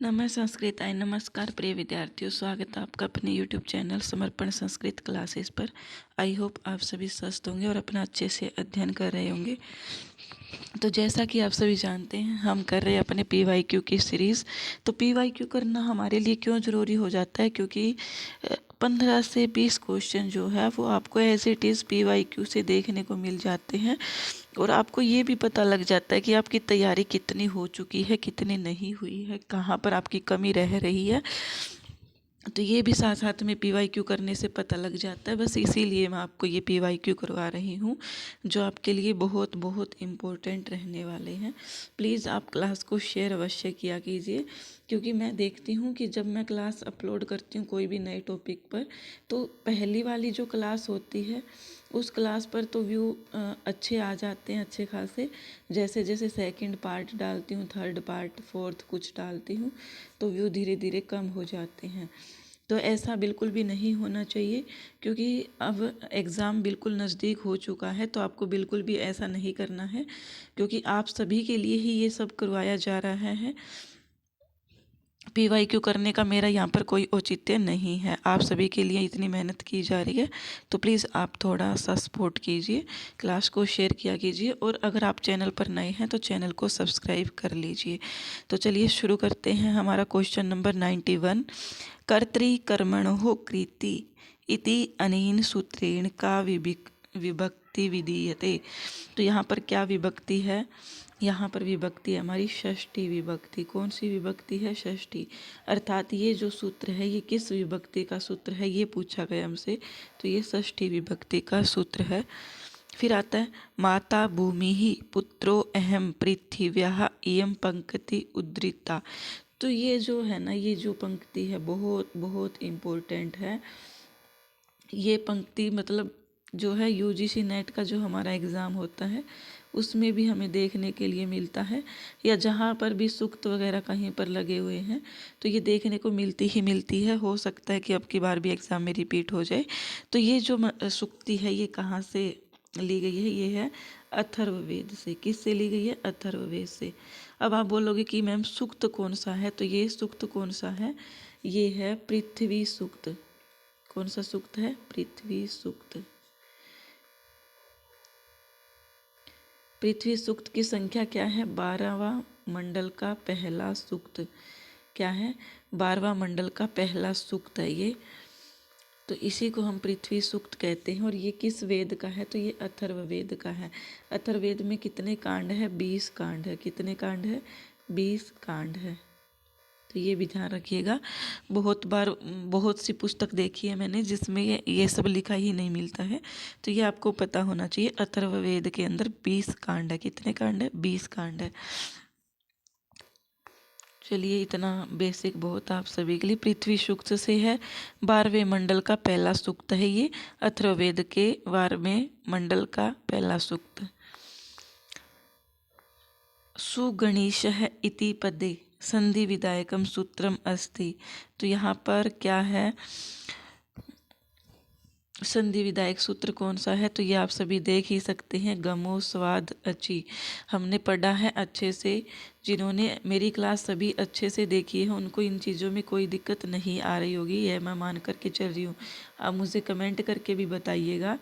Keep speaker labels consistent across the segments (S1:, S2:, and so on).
S1: नमः संस्कृताय नमस्कार प्रिय विद्यार्थियों, स्वागत है आपका अपने YouTube चैनल समर्पण संस्कृत क्लासेस पर। आई होप आप सभी स्वस्थ होंगे और अपना अच्छे से अध्ययन कर रहे होंगे। तो जैसा कि आप सभी जानते हैं, हम कर रहे हैं अपने PYQ की सीरीज़। तो PYQ करना हमारे लिए क्यों ज़रूरी हो जाता है, क्योंकि 15 से 20 क्वेश्चन जो है वो आपको एज इट इज़ PYQ से देखने को मिल जाते हैं और आपको ये भी पता लग जाता है कि आपकी तैयारी कितनी हो चुकी है, कितनी नहीं हुई है, कहाँ पर आपकी कमी रह रही है। तो ये भी साथ साथ में PYQ करने से पता लग जाता है। बस इसीलिए मैं आपको ये PYQ करवा रही हूँ, जो आपके लिए बहुत बहुत इम्पोर्टेंट रहने वाले हैं। प्लीज़ आप क्लास को शेयर अवश्य किया कीजिए, क्योंकि मैं देखती हूँ कि जब मैं क्लास अपलोड करती हूँ कोई भी नए टॉपिक पर, तो पहली वाली जो क्लास होती है उस क्लास पर तो व्यू अच्छे आ जाते हैं, अच्छे खासे। जैसे जैसे सेकंड पार्ट डालती हूँ, थर्ड पार्ट, फोर्थ कुछ डालती हूँ, तो व्यू धीरे धीरे कम हो जाते हैं। तो ऐसा बिल्कुल भी नहीं होना चाहिए, क्योंकि अब एग्ज़ाम बिल्कुल नज़दीक हो चुका है। तो आपको बिल्कुल भी ऐसा नहीं करना है, क्योंकि आप सभी के लिए ही ये सब करवाया जा रहा है। PYQ करने का मेरा यहाँ पर कोई औचित्य नहीं है, आप सभी के लिए इतनी मेहनत की जा रही है। तो प्लीज़ आप थोड़ा सा सपोर्ट कीजिए, क्लास को शेयर किया कीजिए और अगर आप चैनल पर नए हैं तो चैनल को सब्सक्राइब कर लीजिए। तो चलिए शुरू करते हैं। हमारा क्वेश्चन नंबर 91, कर्तृकर्मणोः कृति इति अनेन सूत्रेण का विभक्ति विधीयते। तो यहाँ पर क्या विभक्ति है? यहाँ पर विभक्ति है हमारी षष्ठी विभक्ति। कौन सी विभक्ति है? षष्ठी। अर्थात ये जो सूत्र है ये किस विभक्ति का सूत्र है, ये पूछा गया हमसे। तो ये षष्ठी विभक्ति का सूत्र है। फिर आता है माता भूमि ही पुत्रो अहम पृथिव्याः इयं पंक्ति उद्धृता। तो ये जो है ना, ये जो पंक्ति है बहुत बहुत इम्पोर्टेंट है। ये पंक्ति मतलब जो है UGC नेट का जो हमारा एग्ज़ाम होता है उसमें भी हमें देखने के लिए मिलता है, या जहाँ पर भी सूक्त वगैरह कहीं पर लगे हुए हैं तो ये देखने को मिलती ही मिलती है। हो सकता है कि अब की बार भी एग्ज़ाम में रिपीट हो जाए। तो ये जो सूक्ति है ये कहाँ से ली गई है? ये है अथर्ववेद से। किससे ली गई है? अथर्ववेद से। अब आप बोलोगे कि मैम सूक्त कौन सा है? तो ये सूक्त कौन सा है? ये है पृथ्वी सूक्त। कौन सा सूक्त है? पृथ्वी सूक्त। पृथ्वी सूक्त की संख्या क्या है? 12वां मंडल का पहला सूक्त। क्या है? 12वां मंडल का पहला सूक्त है ये। तो इसी को हम पृथ्वी सूक्त कहते हैं। और ये किस वेद का है? तो ये अथर्ववेद का है। अथर्ववेद में कितने कांड है? 20 कांड है। कितने कांड है? 20 कांड है। तो ये भी ध्यान रखिएगा। बहुत बार बहुत सी पुस्तक देखी है मैंने जिसमें ये सब लिखा ही नहीं मिलता है, तो ये आपको पता होना चाहिए। अथर्ववेद के अंदर 20 कांड है। कितने कांड है? 20 कांड है। चलिए इतना बेसिक बहुत आप सभी के लिए। पृथ्वी सूक्त से है, 12वें मंडल का पहला सूक्त है ये। अथर्ववेद के 12वें मंडल का पहला सूक्त। सुगणेशः इति पदे संधि विधायकम सूत्रम अस्ति। तो यहाँ पर क्या है? संधि विधायक सूत्र कौन सा है? तो ये आप सभी देख ही सकते हैं, गमो स्वाद अची। हमने पढ़ा है अच्छे से। जिन्होंने मेरी क्लास सभी अच्छे से देखी है उनको इन चीज़ों में कोई दिक्कत नहीं आ रही होगी, यह मैं मान करके चल रही हूँ। आप मुझे कमेंट करके भी बताइएगा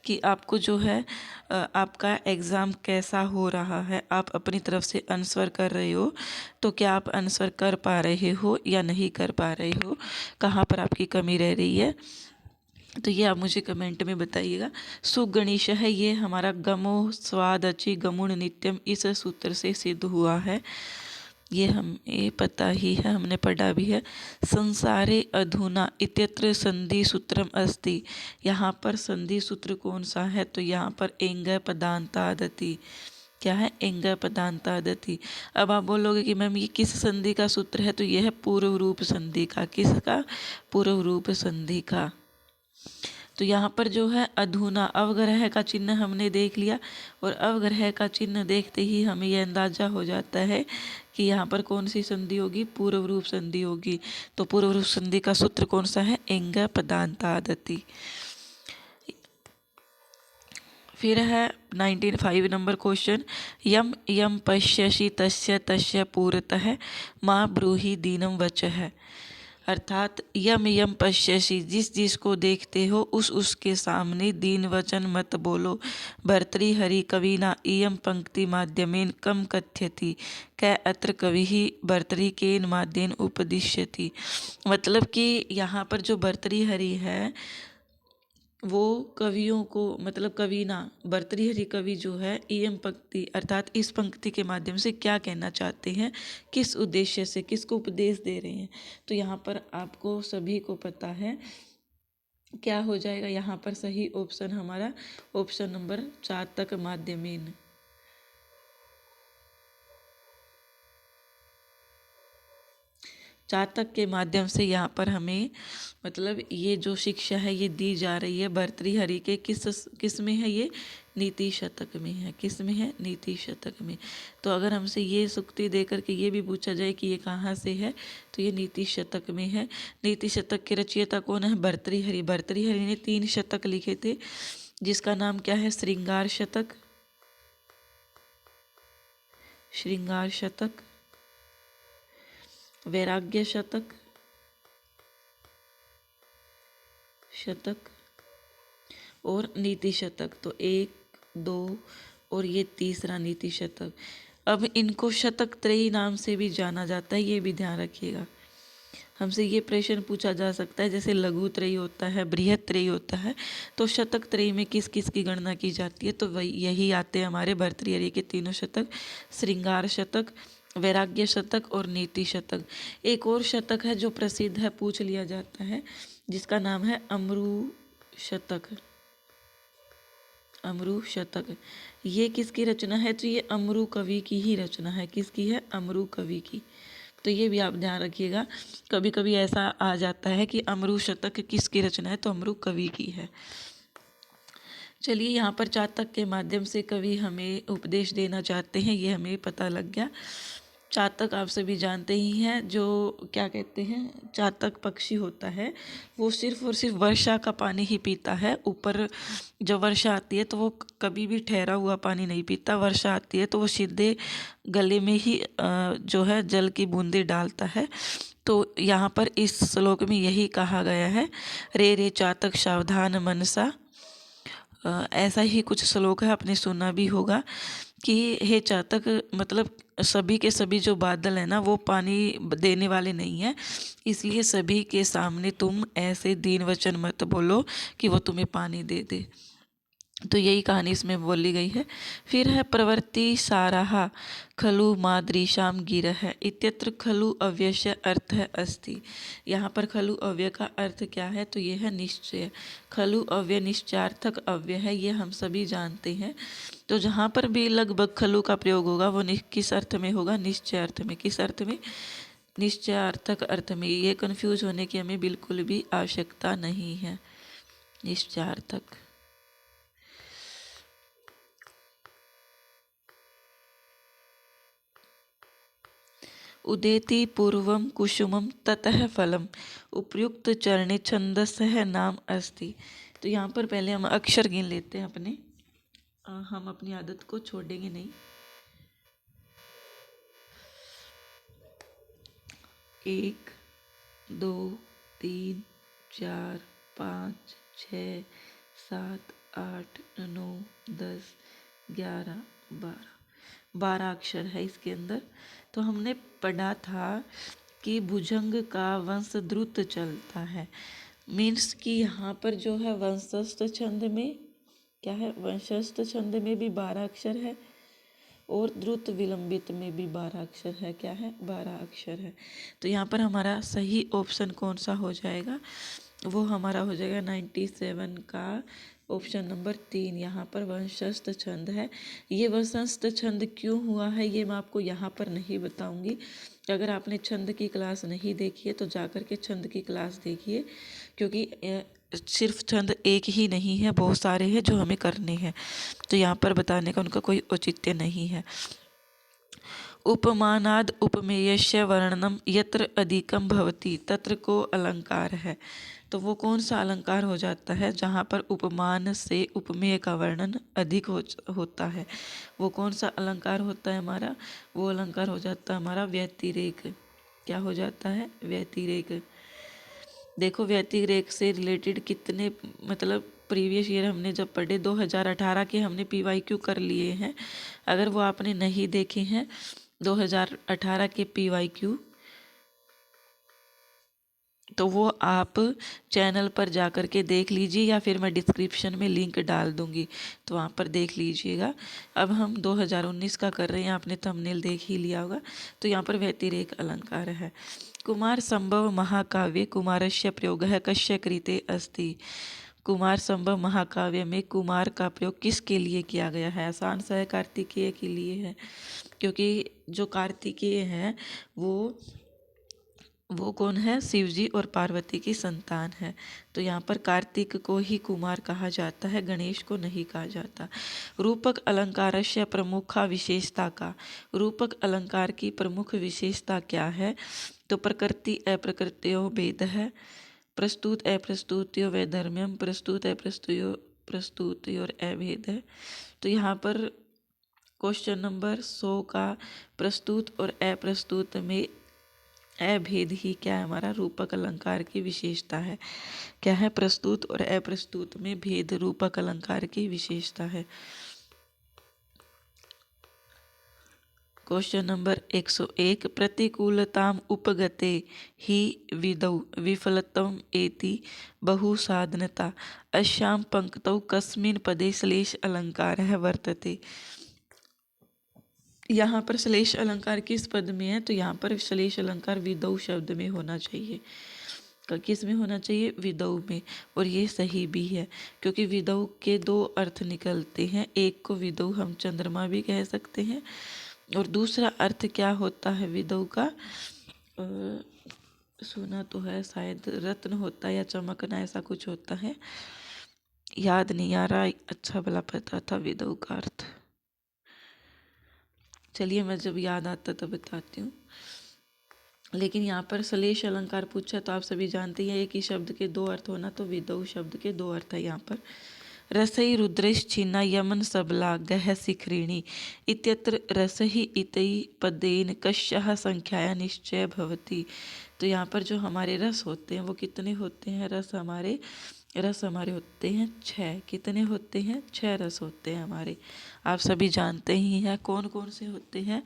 S1: कि आपको जो है आपका एग्ज़ाम कैसा हो रहा है। आप अपनी तरफ से आंसर कर रहे हो तो क्या आप आंसर कर पा रहे हो या नहीं कर पा रहे हो, कहाँ पर आपकी कमी रह रही है, तो ये आप मुझे कमेंट में बताइएगा। सुगणेश है ये हमारा गमो स्वाद अचि गमुण नित्यम इस सूत्र से सिद्ध हुआ है। ये हमें पता ही है, हमने पढ़ा भी है। संसारे अधुना इत्यत्र संधि सूत्रम अस्ति। यहाँ पर संधि सूत्र कौन सा है? तो यहाँ पर एंग पदांतादति। क्या है? एंग पदांतादति। अब आप बोलोगे कि मैम ये किस संधि का सूत्र है? तो यह है पूर्व रूप संधि का। किसका? पूर्व रूप संधि का। तो यहाँ पर जो है अधुना अवग्रह का चिन्ह हमने देख लिया, और अवग्रह का चिन्ह देखते ही हमें यह अंदाजा हो जाता है कि यहाँ पर कौन सी संधि होगी? पूर्व रूप संधि होगी। तो पूर्व रूप संधि का सूत्र कौन सा है? एंग पदांतादति। फिर है 95 नंबर क्वेश्चन, यम यम पश्यसि तस्य तस्य पुरतः माँ ब्रूहि दीनम वचः। अर्थात यम यम पश्यसि, जिस जिसको देखते हो उसके सामने दीन वचन मत बोलो। भर्तृहरि कविना इयं पंक्ति माध्यमेन कम कथ्यति, कै अत्र कविः भर्तृकेन माध्येन उपदिश्यति। मतलब कि यहाँ पर जो भर्तृहरि है वो कवियों को, मतलब कविना भर्तृहरि कवि जो है इयम पंक्ति अर्थात इस पंक्ति के माध्यम से क्या कहना चाहते हैं, किस उद्देश्य से, किसको उपदेश दे रहे हैं। तो यहाँ पर आपको सभी को पता है क्या हो जाएगा। यहाँ पर सही ऑप्शन हमारा ऑप्शन नंबर 4 तक माध्यमेन। चातक के माध्यम से यहाँ पर हमें मतलब ये जो शिक्षा है ये दी जा रही है भर्तृहरि के किस में है, ये नीति शतक में है। किस में है, नीति शतक में। तो अगर हमसे ये सूक्ति दे करके ये भी पूछा जाए कि ये कहाँ से है, तो ये नीति शतक में है। नीति शतक के रचयिता कौन है, भर्तृहरि। भर्तृहरि ने 3 शतक लिखे थे, जिसका नाम क्या है, श्रृंगार शतक, श्रृंगार शतक, वैराग्य शतक और नीति शतक। तो 1, 2 और ये तीसरा नीति शतक। अब इनको शतक त्रयी नाम से भी जाना जाता है, ये भी ध्यान रखिएगा। हमसे ये प्रश्न पूछा जा सकता है, जैसे लघु त्रयी होता है, बृहत त्रयी होता है, तो शतक त्रयी में किस किस की गणना की जाती है, तो वही यही आते हैं हमारे भर्तृहरि के तीनों शतक, श्रृंगार शतक, वैराग्य शतक और नीति शतक। एक और शतक है जो प्रसिद्ध है, पूछ लिया जाता है, जिसका नाम है अमरू शतक। अमरू शतक ये किसकी रचना है, तो ये अमरू कवि की ही रचना है। किसकी है, अमरू कवि की। तो ये भी आप ध्यान रखिएगा, कभी कभी ऐसा आ जाता है कि अमरू शतक किसकी रचना है, तो अमरू कवि की है। चलिए, यहाँ पर चातक के माध्यम से कवि हमें उपदेश देना चाहते हैं, ये हमें पता लग गया। चातक आप सभी जानते ही हैं, जो क्या कहते हैं, चातक पक्षी होता है वो सिर्फ और सिर्फ वर्षा का पानी ही पीता है। ऊपर जब वर्षा आती है तो वो कभी भी ठहरा हुआ पानी नहीं पीता। वर्षा आती है तो वो सीधे गले में ही जो है जल की बूंदें डालता है। तो यहाँ पर इस श्लोक में यही कहा गया है, रे रे चातक सावधान मनसा। ऐसा ही कुछ श्लोक है, आपने सुना भी होगा कि हे चातक, मतलब सभी के सभी जो बादल है ना वो पानी देने वाले नहीं है, इसलिए सभी के सामने तुम ऐसे दीन वचन मत बोलो कि वो तुम्हें पानी दे दे। तो यही कहानी इसमें बोली गई है। फिर है प्रवृत्ति साराः खलु मादृशाम गिरः इत्यत्र खलु अव्यस्य अर्थ अस्ति। यहाँ पर खलु अव्यय का अर्थ क्या है, तो ये है निश्चय। खलु अव्यय निश्चयार्थक अव्यय है, ये हम सभी जानते हैं। तो जहाँ पर भी लगभग खलु का प्रयोग होगा वो किस अर्थ में होगा, निश्चय अर्थ में। किस अर्थ में, निश्चयार्थक अर्थ में। ये कन्फ्यूज होने की हमें बिल्कुल भी आवश्यकता नहीं है। निश्चयार्थक। उदेति पूर्वम कुसुमम ततः फलम उपयुक्त चरणे छंदसः नाम अस्ति। तो यहाँ पर पहले हम अक्षर गिन लेते हैं अपने, हम अपनी आदत को छोड़ेंगे नहीं। 1, 2, 3, 4, 5, 6, 7, 8, 9, 10, 11, 12 अक्षर है इसके अंदर। तो हमने पढ़ा था कि भुजंग का वंश द्रुत चलता है, मीन्स कि यहाँ पर जो है वंशस्थ छंद में क्या है, वंशस्थ छंद में भी 12 अक्षर है और द्रुत विलंबित में भी 12 अक्षर है। क्या है, 12 अक्षर है। तो यहाँ पर हमारा सही ऑप्शन कौन सा हो जाएगा, वो हमारा हो जाएगा 97 का ऑप्शन नंबर 3। यहाँ पर वंशस्थ छंद है। ये वंशस्थ छंद क्यों हुआ है ये मैं आपको यहाँ पर नहीं बताऊंगी। अगर आपने छंद की क्लास नहीं देखी है तो जाकर के छंद की क्लास देखिए, क्योंकि सिर्फ छंद एक ही नहीं है, बहुत सारे हैं जो हमें करने हैं। तो यहाँ पर बताने का उनका कोई औचित्य नहीं है। उपमानाद उपमेयस्य वर्णनम यत्र अधिकम भवति तत्र को अलंकार है। तो वो कौन सा अलंकार हो जाता है जहाँ पर उपमान से उपमेय का वर्णन अधिक होता है। वो कौन सा अलंकार होता है हमारा, वो अलंकार हो जाता है हमारा व्यतिरेक। क्या हो जाता है, व्यतिरेक। देखो व्यतिरेक से रिलेटेड कितने मतलब प्रीवियस ईयर हमने जब पढ़े 2018 के हमने PYQ कर लिए हैं। अगर वो आपने नहीं देखे हैं 2018 के PYQ तो वो आप चैनल पर जा कर के देख लीजिए या फिर मैं डिस्क्रिप्शन में लिंक डाल दूंगी तो वहाँ पर देख लीजिएगा। अब हम 2019 का कर रहे हैं, आपने थंबनेल देख ही लिया होगा। तो यहाँ पर व्यतिरेक अलंकार है। कुमार संभव महाकाव्य कुमारस्य प्रयोगः कस्य कृते अस्ति। कुमार संभव महाकाव्य में कुमार का प्रयोग किसके लिए किया गया है। आसान सा है, कार्तिकेय के लिए है, क्योंकि जो कार्तिकेय है वो कौन है, शिव जी और पार्वती की संतान है। तो यहाँ पर कार्तिक को ही कुमार कहा जाता है, गणेश को नहीं कहा जाता। रूपक अलंकारस्य प्रमुखा विशेषता का, रूपक अलंकार की प्रमुख विशेषता क्या है। तो प्रकृति अप्रकृत्यो भेद है, प्रस्तुत अप्रस्तुत्यो वैधर्म्यम, प्रस्तुत प्रस्तुत्योर अभेद है। तो यहाँ पर क्वेश्चन नंबर 100 का प्रस्तुत और अप्रस्तुत में अभेद ही क्या है, हमारा रूपक अलंकार की विशेषता है। क्या है, प्रस्तुत और अप्रस्तुत में भेद रूपक अलंकार की विशेषता है। क्वेश्चन नंबर 101 प्रतिकूलताम उपगते ही विदौ विफलतम एति बहुसाधनता अस्याम पंक्तौ कस्मिन् पदे श्लेष अलंकार है वर्तते। यहाँ पर श्लेष अलंकार किस पद में है, तो यहाँ पर श्लेष अलंकार विदौ शब्द में होना चाहिए। किस में होना चाहिए, विदौ में। और ये सही भी है, क्योंकि विदौ के दो अर्थ निकलते हैं। एक को विदौ हम चंद्रमा भी कह सकते हैं, और दूसरा अर्थ क्या होता है विदौ का, सुना तो है शायद रत्न होता है या चमकना, ऐसा कुछ होता है, याद नहीं आ रहा। अच्छा भला पता था विदौ का अर्थ, चलिए मैं जब याद आता तो बताती हूँ। लेकिन यहाँ पर श्लेष अलंकार पूछा तो आप सभी जानते हैं एक ही शब्द के दो अर्थ होना, तो विदौ शब्द के दो अर्थ है यहाँ पर। रसई रुद्रेश छिन्ना यमन सबला गह शिखरिणी इत्यत्र रसहि इतई पदेन कश्यः संख्याया निश्चय भवति। तो यहाँ पर जो हमारे रस होते हैं वो कितने होते हैं, रस हमारे होते हैं 6। कितने होते हैं, 6 रस होते हैं हमारे। आप सभी जानते ही हैं कौन कौन से होते हैं,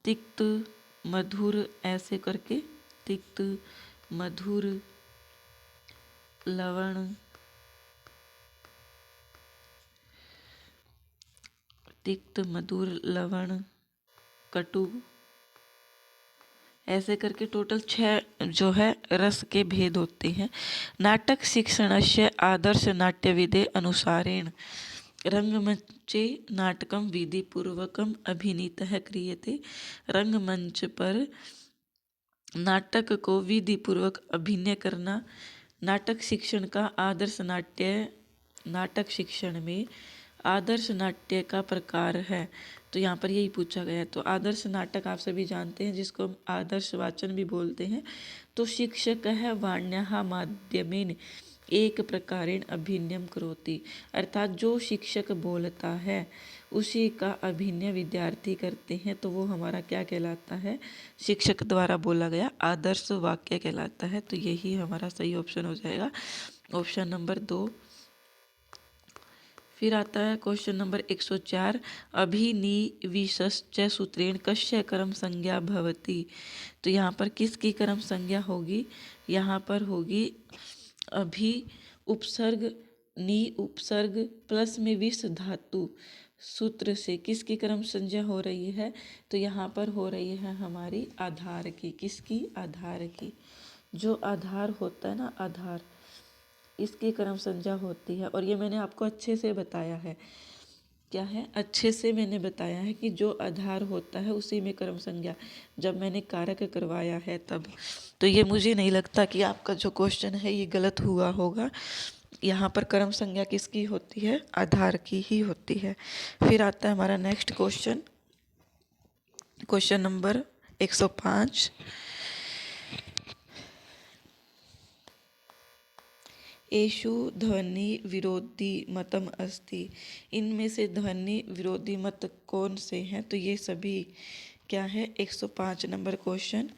S1: तिक्त मधुर ऐसे करके, तिक्त मधुर लवण, तिक्त मधुर लवण कटु, ऐसे करके टोटल 6 जो है रस के भेद होते हैं। नाटक शिक्षणस्य आदर्श नाट्यविदे अनुसारेण रंगमंचे नाटकम विधि पूर्वकम अभिनीतः क्रियते। रंगमंच पर नाटक को विधि पूर्वक अभिनय करना नाटक शिक्षण का आदर्श नाटक शिक्षण में आदर्श नाट्य का प्रकार है। तो यहाँ पर यही पूछा गया है। तो आदर्श नाटक आप सभी जानते हैं जिसको हम आदर्श वाचन भी बोलते हैं। तो शिक्षक है वाण्या माध्यमेन एक प्रकारेण अभिनयम करोति, अर्थात जो शिक्षक बोलता है उसी का अभिनय विद्यार्थी करते हैं, तो वो हमारा क्या कहलाता है, शिक्षक द्वारा बोला गया आदर्श वाक्य कहलाता है। तो यही हमारा सही ऑप्शन हो जाएगा, ऑप्शन नंबर 2। फिर आता है क्वेश्चन नंबर 104 अभिनिविशश्च सूत्रेण कस्य कर्म संज्ञा भवति। तो यहाँ पर किसकी कर्म संज्ञा होगी, यहाँ पर होगी अभी उपसर्ग नी उपसर्ग प्लस में विष धातु सूत्र से किसकी कर्म संज्ञा हो रही है, तो यहाँ पर हो रही है हमारी आधार की। किसकी, आधार की। जो आधार होता है ना, आधार, इसकी कर्म संज्ञा होती है। और ये मैंने आपको अच्छे से बताया है, क्या है, अच्छे से मैंने बताया है कि जो आधार होता है उसी में कर्म संज्ञा, जब मैंने कारक करवाया है तब। तो ये मुझे नहीं लगता कि आपका जो क्वेश्चन है ये गलत हुआ होगा। यहाँ पर कर्म संज्ञा किसकी होती है, आधार की ही होती है। फिर आता है हमारा नेक्स्ट क्वेश्चन क्वेश्चन नंबर 105। एषु ध्वनि विरोधी मतम अस्ति। इनमें से ध्वनि विरोधी मत कौन से हैं? तो ये सभी क्या है? 105 नंबर क्वेश्चन।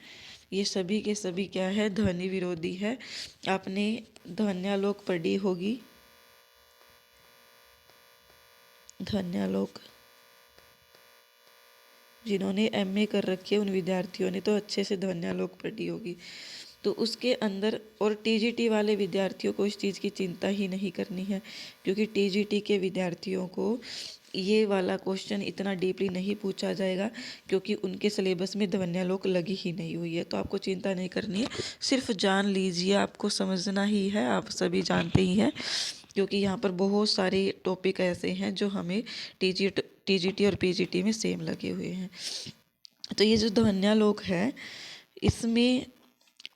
S1: ये सभी के सभी क्या है? ध्वनि विरोधी है। आपने ध्वन्यालोक पढ़ी होगी। ध्वन्यालोक जिन्होंने एमए कर रखी है उन विद्यार्थियों ने तो अच्छे से ध्वन्यालोक पढ़ी होगी। तो उसके अंदर और टीजीटी वाले विद्यार्थियों को इस चीज़ की चिंता ही नहीं करनी है, क्योंकि टीजीटी के विद्यार्थियों को ये वाला क्वेश्चन इतना डीपली नहीं पूछा जाएगा, क्योंकि उनके सिलेबस में ध्वन्यालोक लगी ही नहीं हुई है। तो आपको चिंता नहीं करनी है, सिर्फ जान लीजिए, आपको समझना ही है, आप सभी जानते ही हैं, क्योंकि यहाँ पर बहुत सारे टॉपिक ऐसे हैं जो हमें टीजीटी और पीजीटी में सेम लगे हुए हैं। तो ये जो ध्वन्यालोक है, इसमें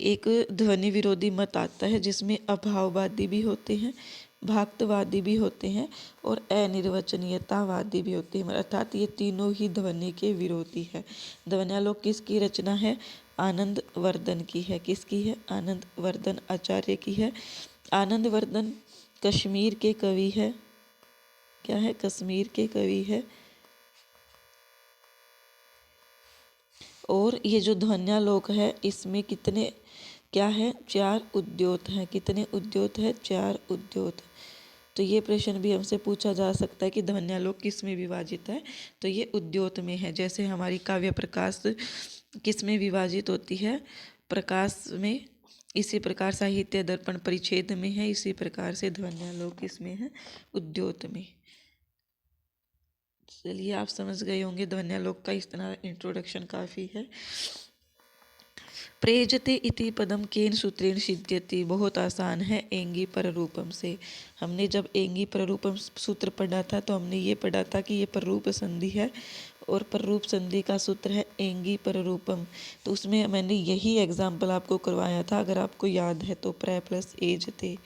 S1: एक ध्वनि विरोधी मत आता है जिसमें अभाववादी भी होते हैं, भाक्तवादी भी होते हैं और अनिर्वचनीयतावादी भी होते हैं, अर्थात ये तीनों ही ध्वनि के विरोधी है। ध्वन्यालोक किसकी रचना है? आनंद वर्धन की है। किसकी है? आनंद वर्धन आचार्य की है। आनंद वर्धन कश्मीर के कवि है। क्या है? कश्मीर के कवि है। और ये जो ध्वन्यालोक है, इसमें कितने क्या है? 4 उद्योत हैं। कितने उद्योत है? 4 उद्योत। तो ये प्रश्न भी हमसे पूछा जा सकता है कि ध्वन्यालोक किस में विभाजित है? तो ये उद्योत में है। जैसे हमारी काव्य प्रकाश किस में विभाजित होती है? प्रकाश में। इसी प्रकार साहित्य दर्पण परिच्छेद में है, इसी प्रकार से ध्वन्यालोक किसमें है? उद्योत में। चलिए, आप समझ गए होंगे ध्वन्यालोक का इतना इंट्रोडक्शन काफ़ी है। प्रेजते इति पदम केन सूत्रेण सिद्ध्यति। बहुत आसान है, एंगी पर रूपम से। हमने जब एंगी पर रूपम सूत्र पढ़ा था तो हमने ये पढ़ा था कि ये पररूप संधि है और पररूप संधि का सूत्र है एंगी पर रूपम। तो उसमें मैंने यही एग्जाम्पल आपको करवाया था, अगर आपको याद है तो। प्र प्लस एजते,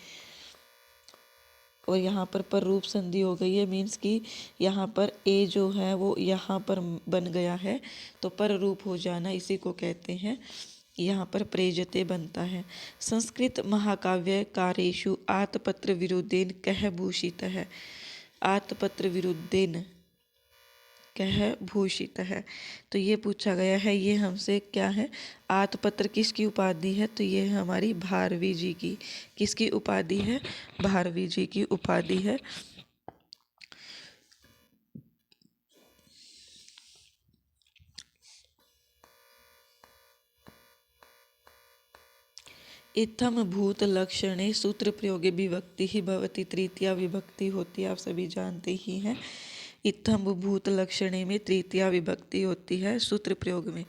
S1: और यहाँ पर रूप संधि हो गई है, मीन्स कि यहाँ पर ए जो है वो यहाँ पर बन गया है, तो पर रूप हो जाना, इसी को कहते हैं, यहाँ पर प्रेजते बनता है। संस्कृत महाकाव्य कारेषु आतपत्र विरुद्धेन कह भूषित है। आतपत्र विरुद्धेन कह भूषित है, तो ये पूछा गया है। ये हमसे क्या है? आतपत्र किसकी उपाधि है? तो ये हमारी भारवी जी की। किसकी उपाधि है? भारवी जी की उपाधि है। इत्थम भूत लक्षणे सूत्र प्रयोगे विभक्ति ही भवती। तृतीया विभक्ति होती है, आप सभी जानते ही हैं। इत्थम भूत लक्षणे में तृतीया विभक्ति होती है सूत्र प्रयोग में।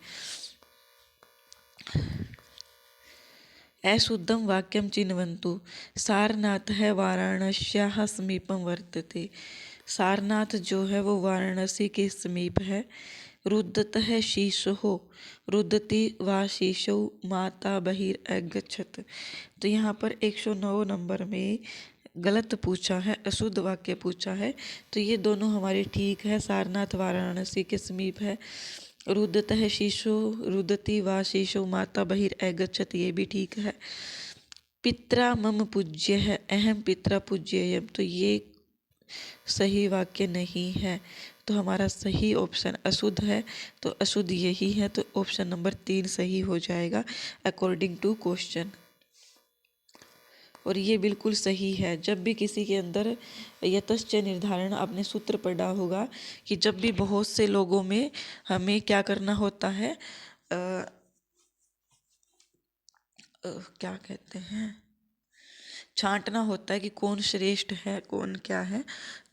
S1: अशुद्धम वाक्यम चिन्वन्तु। सारनाथ है वाराणस्याः समीपम वर्तते। सारनाथ जो है वो वाराणसी के समीप है। रुदतः शीशोः। रुदति वा शीशौ माता बहिरगच्छत्। तो यहाँ पर 109 नंबर में गलत पूछा है, अशुद्ध वाक्य पूछा है। तो ये दोनों हमारे ठीक है। सारनाथ वाराणसी के समीप है। रुदतः शीशो, रुदति वा शीशो माता बहिरगच्छत्, ये भी ठीक है। पित्रा मम पूज्य है, अहम पित्रा पूज्येयम, तो ये सही वाक्य नहीं है। तो हमारा सही ऑप्शन अशुद्ध है, तो अशुद्ध यही है, तो ऑप्शन नंबर 3 सही हो जाएगा अकॉर्डिंग टू क्वेश्चन। और ये बिल्कुल सही है। जब भी किसी के अंदर यतश्च निर्धारण, आपने सूत्र पढ़ा होगा कि जब भी बहुत से लोगों में हमें क्या करना होता है, क्या कहते हैं, छांटना होता है कि कौन श्रेष्ठ है, कौन क्या है,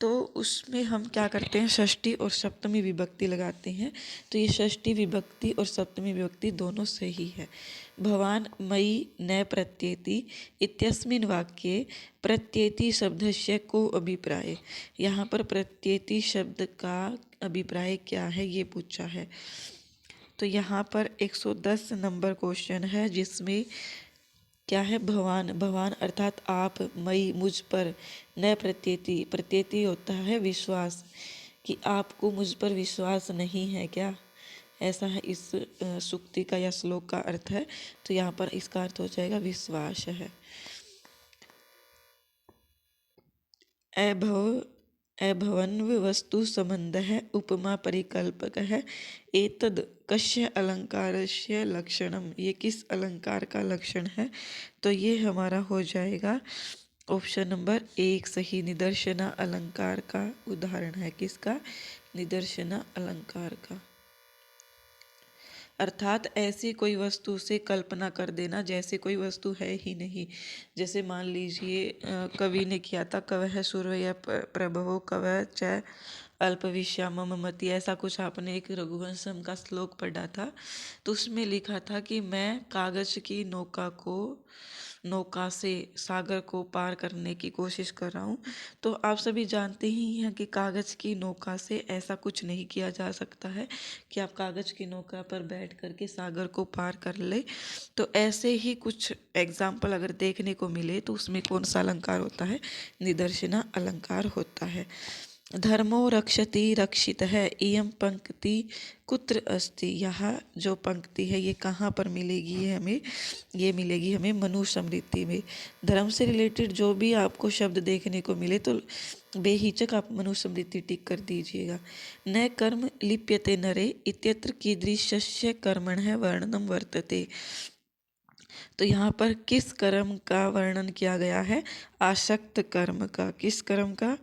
S1: तो उसमें हम क्या करते हैं, षष्ठी और सप्तमी विभक्ति लगाते हैं। तो ये षष्ठी विभक्ति और सप्तमी विभक्ति दोनों सही है। भवान मयि न प्रत्येति इत्यस्मिन् वाक्ये प्रत्येति शब्दस्य को अभिप्राय। यहाँ पर प्रत्येति शब्द का अभिप्राय क्या है, ये पूछा है। तो यहाँ पर 110 नंबर क्वेश्चन है, जिसमें क्या है? भवान, भवान अर्थात आप, मई मुझ पर, न प्रत्येति, प्रत्येति होता है विश्वास, कि आपको मुझ पर विश्वास नहीं है क्या? ऐसा है इस सूक्ति का या श्लोक का अर्थ है। तो यहाँ पर इसका अर्थ हो जाएगा विश्वास है। अभव अभवन्व वस्तु संबंधः उपमा परिकल्पकः एतद् कस्य अलंकारस्य लक्षणम, ये किस अलंकार का लक्षण है। तो ये हमारा हो जाएगा ऑप्शन नंबर 1 सही, निदर्शना अलंकार का उदाहरण है। किसका? निदर्शना अलंकार का। अर्थात ऐसी कोई वस्तु से कल्पना कर देना जैसे कोई वस्तु है ही नहीं। जैसे मान लीजिए कवि ने किया था, कवः सूर्य प्रभवो कवः च अल्पविश्या मम मति, ऐसा कुछ आपने एक रघुवंशम का श्लोक पढ़ा था। तो उसमें लिखा था कि मैं कागज की नौका से सागर को पार करने की कोशिश कर रहा हूँ। तो आप सभी जानते ही हैं कि कागज की नौका से ऐसा कुछ नहीं किया जा सकता है कि आप कागज की नौका पर बैठ करके सागर को पार कर ले। तो ऐसे ही कुछ एग्जाम्पल अगर देखने को मिले तो उसमें कौन सा अलंकार होता है? निदर्शना अलंकार होता है। धर्मो रक्षति रक्षित है, इयं पंक्ति कुत्र अस्ति, यह जो पंक्ति है ये कहाँ पर मिलेगी? ये मिलेगी हमें मनुस्मृति में। धर्म से रिलेटेड जो भी आपको शब्द देखने को मिले तो बेहिचक आप मनुस्मृति टिक कर दीजिएगा। न कर्म लिप्यते नरे इत्यत्र कीदृशस्य कर्मणः वर्णनम वर्तते। तो यहाँ पर किस कर्म का वर्णन किया गया है? आसक्त कर्म का। किस कर्म का?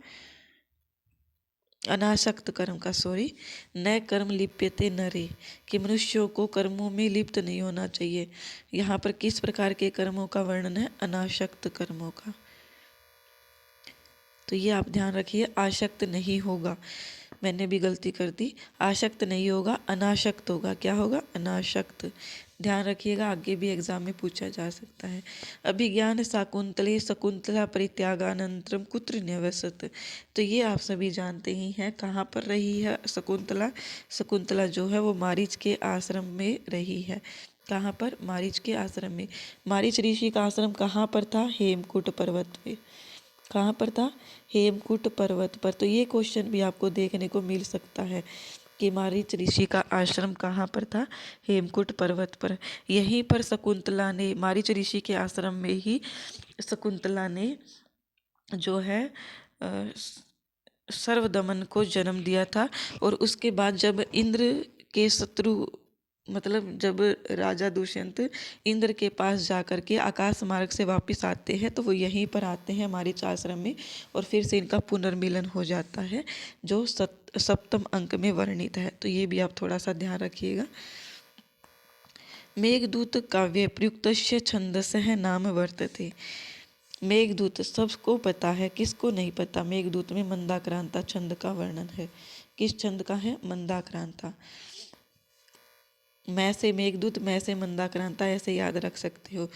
S1: अनासक्त कर्म का, सॉरी। न कर्म लिप्यते नरे, कि मनुष्यों को कर्मों में लिप्त नहीं होना चाहिए। यहाँ पर किस प्रकार के कर्मों का वर्णन है? अनासक्त कर्मों का। तो ये आप ध्यान रखिए, आसक्त नहीं होगा, मैंने भी गलती कर दी, आसक्त नहीं होगा, अनासक्त होगा। क्या होगा? अनासक्त। ध्यान रखिएगा, आगे भी एग्जाम में पूछा जा सकता है। अभिज्ञान शाकुंतले शकुंतला परित्यागानंतरम कुत्र न्यवसत। तो ये आप सभी जानते ही हैं, कहाँ पर रही है शकुंतला? शकुंतला जो है वो मारीच के आश्रम में रही है। कहाँ पर? मारीच के आश्रम में। मारीच ऋषि का आश्रम कहाँ पर था? हेमकूट पर्वत पे। कहाँ पर था? हेमकूट पर्वत पर। तो ये क्वेश्चन भी आपको देखने को मिल सकता है कि मारीच ऋषि का आश्रम कहाँ पर था? हेमकूट पर्वत पर। यहीं पर शकुंतला ने, मारीच ऋषि के आश्रम में ही शकुंतला ने जो है सर्वदमन को जन्म दिया था। और उसके बाद जब इंद्र के शत्रु, मतलब जब राजा दुष्यंत इंद्र के पास जा कर के आकाश मार्ग से वापस आते हैं तो वो यहीं पर आते हैं मारीच आश्रम में, और फिर से इनका पुनर्मिलन हो जाता है जो सप्तम अंक में वर्णित है। तो ये भी आप थोड़ा सा ध्यान रखिएगा। मेघदूत काव्य प्रयुक्तस्य छंदसः नाम वर्तते। मेघदूत सबको पता है, किसको नहीं पता? मेघदूत में मंदाक्रांता छंद का वर्णन है। किस छंद का है? मंदाक्रांता। मैं से मेघदूत, मैं से मंदाक्रांता, ऐसे याद रख सकते हो।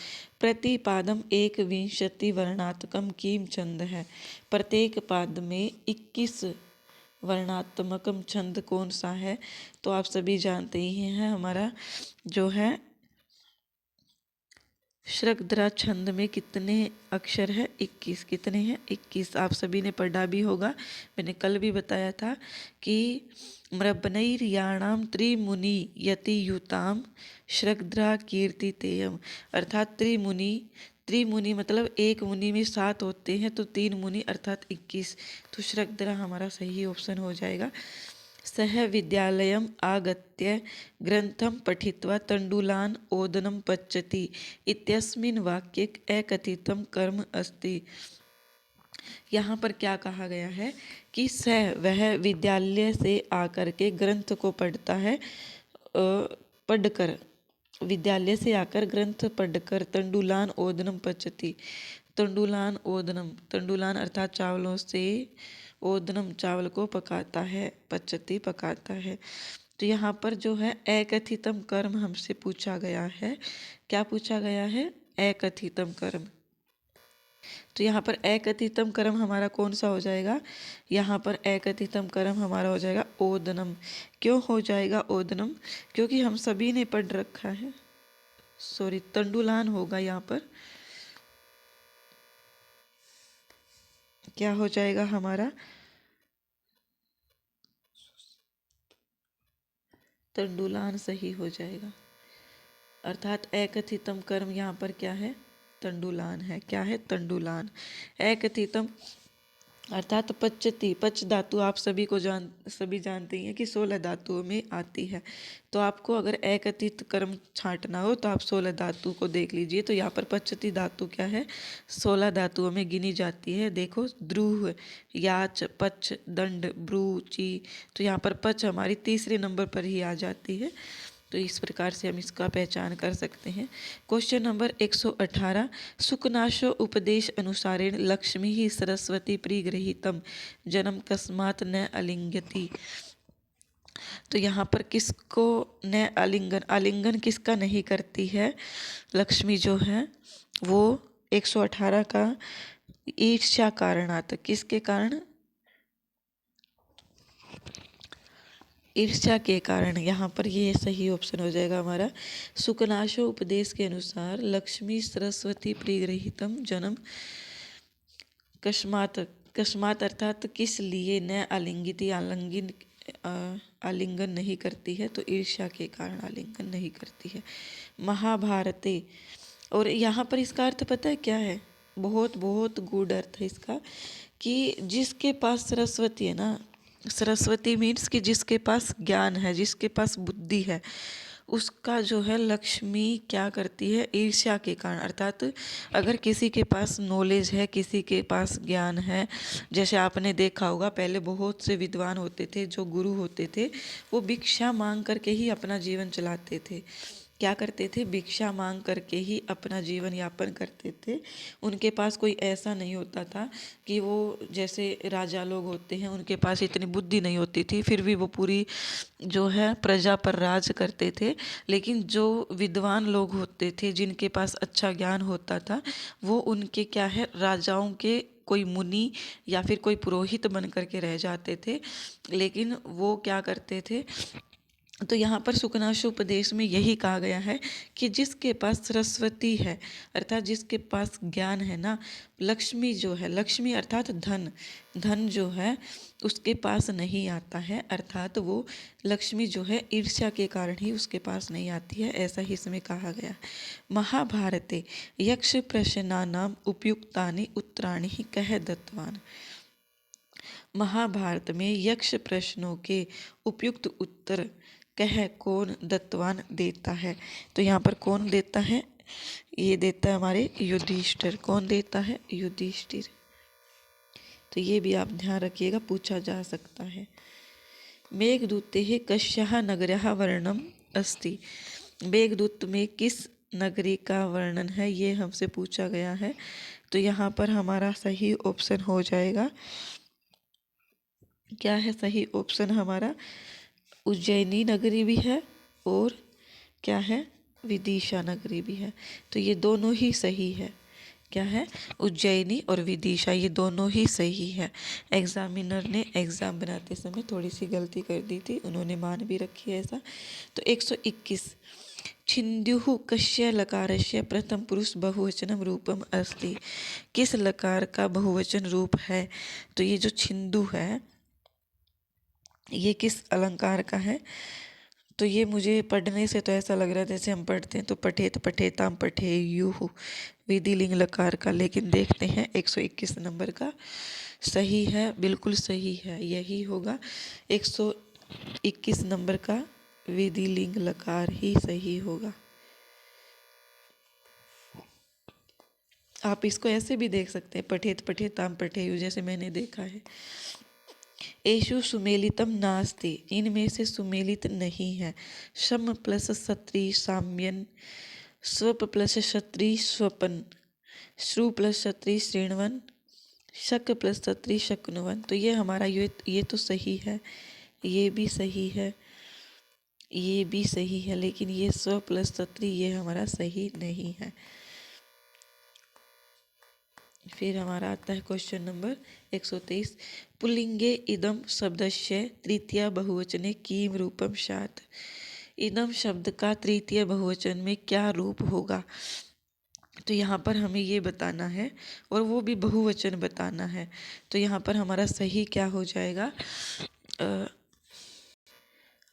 S1: प्रतिपादम 21 वर्णात्मकम कीम छंद है। प्रत्येक पाद में 21 वर्णात्मकम छंद कौन सा है? तो आप सभी जानते ही हैं, हमारा जो है शृगधरा छंद में कितने अक्षर है? 21। कितने हैं? 21। आप सभी ने पढ़ा भी होगा, मैंने कल भी बताया था कि मृबनैर्याणाम त्रिमुनि यतियुताम शृगधरा कीर्तितेयम। अर्थात त्रिमुनि मतलब एक मुनि में 7 होते हैं, तो 3 मुनि अर्थात 21। तो शृगधरा हमारा सही ऑप्शन हो जाएगा। सह विद्यालयम् आगत्य ग्रंथम पठित्वा तंडुलान ओदनम पच्यति इत्यस्मिन् वाक्ये अकथितम कर्म अस्ति। यहाँ पर क्या कहा गया है कि सह, वह विद्यालय से आकर के ग्रंथ को पढ़ता है, पढ़कर, विद्यालय से आकर ग्रंथ पढ़कर तंडुलान ओदनम पचती। तंडुलान ओदनम, तंडुलान अर्थात चावलों से, ओदनम चावल को पकाता है, पचती पकाता है। तो यहाँ पर जो है अकथितम कर्म हमसे पूछा गया है। क्या पूछा गया है? अकथितम कर्म। तो यहाँ पर अकथितम कर्म हमारा कौन सा हो जाएगा? यहाँ पर अकथितम कर्म हमारा हो जाएगा ओदनम। क्यों हो जाएगा ओदनम? क्योंकि हम सभी ने पढ़ रखा है, सॉरी तंडुलान होगा यहाँ पर। क्या हो जाएगा हमारा? तंडुलान सही हो जाएगा। अर्थात एकथितम कर्म यहाँ पर क्या है, तंडुलान है। क्या है, तंडुलान। एकथितम अर्थात पच्चति, पच धातु आप सभी जानते हैं कि 16 धातुओं में आती है। तो आपको अगर एकथित कर्म छांटना हो तो आप 16 धातु को देख लीजिए। तो यहाँ पर पच्चति धातु क्या है, 16 धातुओं में गिनी जाती है। देखो, द्रुह, याच, पच, दंड, ब्रू, ची। तो यहाँ पर पच हमारी तीसरे नंबर पर ही आ जाती है। तो इस प्रकार से हम इसका पहचान कर सकते हैं। क्वेश्चन नंबर 118, सुकनाशो उपदेश अनुसारेण लक्ष्मी ही सरस्वती परिगृहीतम जन्म कस्मात न अलिंगति। तो यहाँ पर किसको न आलिंगन, आलिंगन किसका नहीं करती है, लक्ष्मी जो है वो 118 का ईर्ष्या कारणात, किसके कारण, ईर्ष्या के कारण। यहाँ पर ये सही ऑप्शन हो जाएगा हमारा। सुकनाशो उपदेश के अनुसार लक्ष्मी सरस्वती परिगृहीतम जन्म कस्मात, कस्मात अर्थात किस लिए न आलिंगित, आलिंगन नहीं करती है। तो ईर्ष्या के कारण आलिंगन नहीं करती है। महाभारते, और यहाँ पर इसका अर्थ पता है क्या है, बहुत बहुत गूढ़ अर्थ है इसका, कि जिसके पास सरस्वती है ना, सरस्वती मीन्स कि जिसके पास ज्ञान है, जिसके पास बुद्धि है, उसका जो है लक्ष्मी क्या करती है, ईर्ष्या के कारण। अर्थात अगर किसी के पास नॉलेज है, किसी के पास ज्ञान है, जैसे आपने देखा होगा पहले बहुत से विद्वान होते थे, जो गुरु होते थे, वो भिक्षा मांग करके ही अपना जीवन चलाते थे। क्या करते थे, भिक्षा मांग करके ही अपना जीवन यापन करते थे। उनके पास कोई ऐसा नहीं होता था कि वो जैसे राजा लोग होते हैं, उनके पास इतनी बुद्धि नहीं होती थी, फिर भी वो पूरी जो है प्रजा पर राज करते थे। लेकिन जो विद्वान लोग होते थे, जिनके पास अच्छा ज्ञान होता था, वो उनके क्या है, राजाओं के कोई मुनि या फिर कोई पुरोहित बन करके रह जाते थे। लेकिन वो क्या करते थे, तो यहाँ पर सुकनाशोपदेश में यही कहा गया है कि जिसके पास सरस्वती है, अर्थात जिसके पास ज्ञान है ना, लक्ष्मी जो है, लक्ष्मी अर्थात धन, धन जो है उसके पास नहीं आता है। अर्थात वो लक्ष्मी जो है ईर्ष्या के कारण ही उसके पास नहीं आती है, ऐसा ही इसमें कहा गया। महाभारते यक्ष प्रश्नानाम उपयुक्तानि उत्तराणि कह दत्तवान। महाभारत में यक्ष प्रश्नों के उपयुक्त उत्तर कह कौन दत्तवान देता है। तो यहाँ पर कौन देता है, ये देता है हमारे युधिष्ठिर। कौन देता है, युधिष्ठिर। तो ये भी आप ध्यान रखिएगा, पूछा जा सकता है। मेघदूते कस्याः नगर्याः वर्णनम अस्ति। मेघदूत में किस नगरी का वर्णन है, ये हमसे पूछा गया है। तो यहाँ पर हमारा सही ऑप्शन हो जाएगा, क्या है सही ऑप्शन हमारा, उज्जैनी नगरी भी है और क्या है, विदिशा नगरी भी है। तो ये दोनों ही सही है। क्या है, उज्जैनी और विदिशा, ये दोनों ही सही है। एग्जामिनर ने एग्ज़ाम बनाते समय थोड़ी सी गलती कर दी थी, उन्होंने मान भी रखी है ऐसा। तो 121, छिंद्युः कस्य लकारस्य प्रथम पुरुष बहुवचनम रूपम अस्ति। किस लकार का बहुवचन रूप है। तो ये जो छिंदु है, ये किस अलंकार का है। तो ये मुझे पढ़ने से तो ऐसा लग रहा है जैसे हम पढ़ते हैं तो पठेत पठेताम पठेयुः, विधिलिंग लकार का। लेकिन देखते हैं 121 नंबर का सही है, बिल्कुल सही है, यही होगा 121 नंबर का विधिलिंग लकार ही सही होगा। आप इसको ऐसे भी देख सकते हैं, पठेत पठेताम पठेयु, जैसे मैंने देखा है। एषु सुमेलितम नास्ति, इनमें से सुमेलित नहीं है। शम प्लस सत्री साम्यन, स्वप प्लस क्षत्री स्वपन, श्रु प्लस क्षत्री श्रेणवन, शक प्लस क्षत्री शक्नुवन। तो ये हमारा ये तो सही है, ये भी सही है, ये भी सही है, लेकिन ये स्व प्लस क्षत्री ये हमारा सही नहीं है। फिर हमारा आता है क्वेश्चन नंबर 123, पुल्लिंगे इदम शब्दस्य तृतीया बहुवचने किम रूपम स्यात्। इदम शब्द का तृतीय बहुवचन में क्या रूप होगा। तो यहाँ पर हमें ये बताना है और वो भी बहुवचन बताना है। तो यहाँ पर हमारा सही क्या हो जाएगा,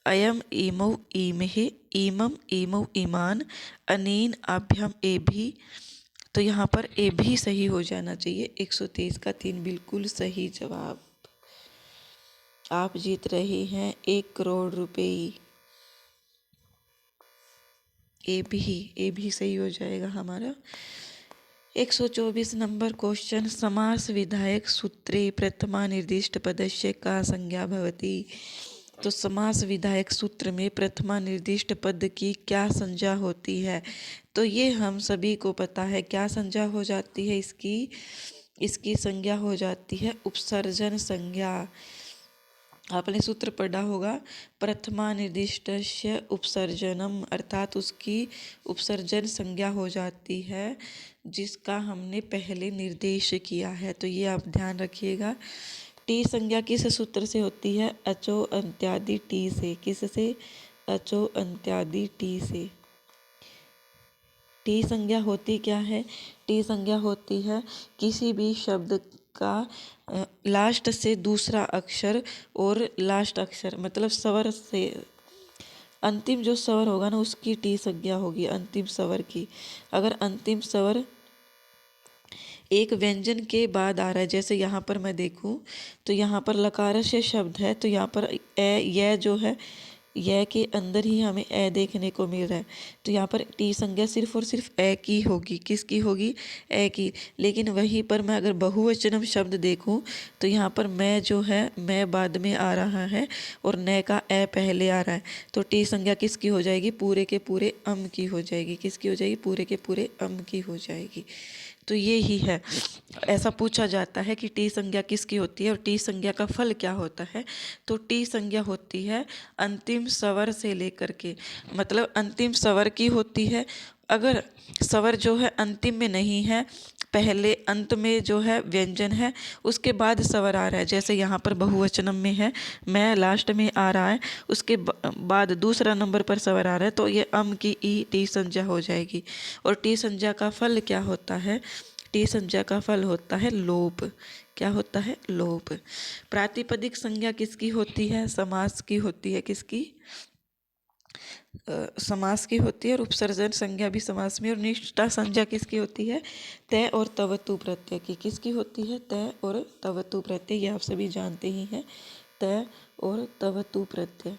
S1: अयम इमौ इमहे इमम इमौ इमान अनीन आभ्याम एभी। तो यहाँ पर ए भी सही हो जाना चाहिए। 123 का 3 बिल्कुल सही जवाब। आप जीत रहे हैं 1 करोड़ रुपए। ए भी सही हो जाएगा हमारा। 124 नंबर क्वेश्चन, समास विधायक सूत्रे प्रथमा निर्दिष्ट पदस्य का संज्ञा भवति। तो समास विधायक सूत्र में प्रथमा निर्दिष्ट पद की क्या संज्ञा होती है? तो ये हम सभी को पता है। क्या संज्ञा हो जाती है इसकी? इसकी संज्ञा हो जाती है उपसर्जन संज्ञा। आपने सूत्र पढ़ा होगा, प्रथमा निर्दिष्टस्य उपसर्जनम, अर्थात उसकी उपसर्जन संज्ञा हो जाती है जिसका हमने पहले निर्देश किया है। तो ये आप ध्यान रखिएगा। टी संज्ञा किस सूत्र से होती है? अचो अंत्यादि टी से। किससे? अचो अंत्यादि टी से। टी संज्ञा होती क्या है? टी संज्ञा होती है किसी भी शब्द का लास्ट से दूसरा अक्षर और लास्ट अक्षर मतलब स्वर से अंतिम जो स्वर होगा ना उसकी टी संज्ञा होगी, अंतिम स्वर की। अगर अंतिम स्वर एक व्यंजन के बाद आ रहा है, जैसे यहाँ पर मैं देखूं तो यहाँ पर लकारस्य शब्द है, तो यहाँ पर ए यह जो है यह के अंदर ही हमें ए देखने को मिल रहा है। तो यहाँ पर टी संज्ञा सिर्फ और सिर्फ ए की होगी। किसकी होगी? ए की। लेकिन वहीं पर मैं अगर बहुवचनम शब्द देखूं तो यहाँ पर मैं जो है मैं बाद में आ रहा है और न का ए पहले आ रहा है। तो टी संज्ञा किसकी हो जाएगी? पूरे के पूरे अम की हो जाएगी। किसकी हो जाएगी? पूरे के पूरे अम की हो जाएगी। तो ये ही है। ऐसा पूछा जाता है कि टी संज्ञा किसकी होती है और टी संज्ञा का फल क्या होता है? तो टी संज्ञा होती है अंतिम स्वर से लेकर के, मतलब अंतिम स्वर की होती है। अगर स्वर जो है अंतिम में नहीं है, पहले अंत में जो है व्यंजन है, उसके बाद स्वर आ रहा है, जैसे यहाँ पर बहुवचनम में है मैं लास्ट में आ रहा है, उसके बाद दूसरा नंबर पर स्वर आ रहा है, तो ये अम की ई टी संज्ञा हो जाएगी। और टी संज्ञा का फल क्या होता है? टी संज्ञा का फल होता है लोप। क्या होता है? लोप। प्रातिपदिक संज्ञा किसकी होती है? समास की होती है। किसकी? समास की होती है। और उपसर्जन संज्ञा भी समास में। और निष्ठा संज्ञा किसकी होती है? तय और तवतु प्रत्यय की। किसकी होती है? तय और तवतु प्रत्यय। ये आप सभी जानते ही हैं, तय और तवतु प्रत्यय।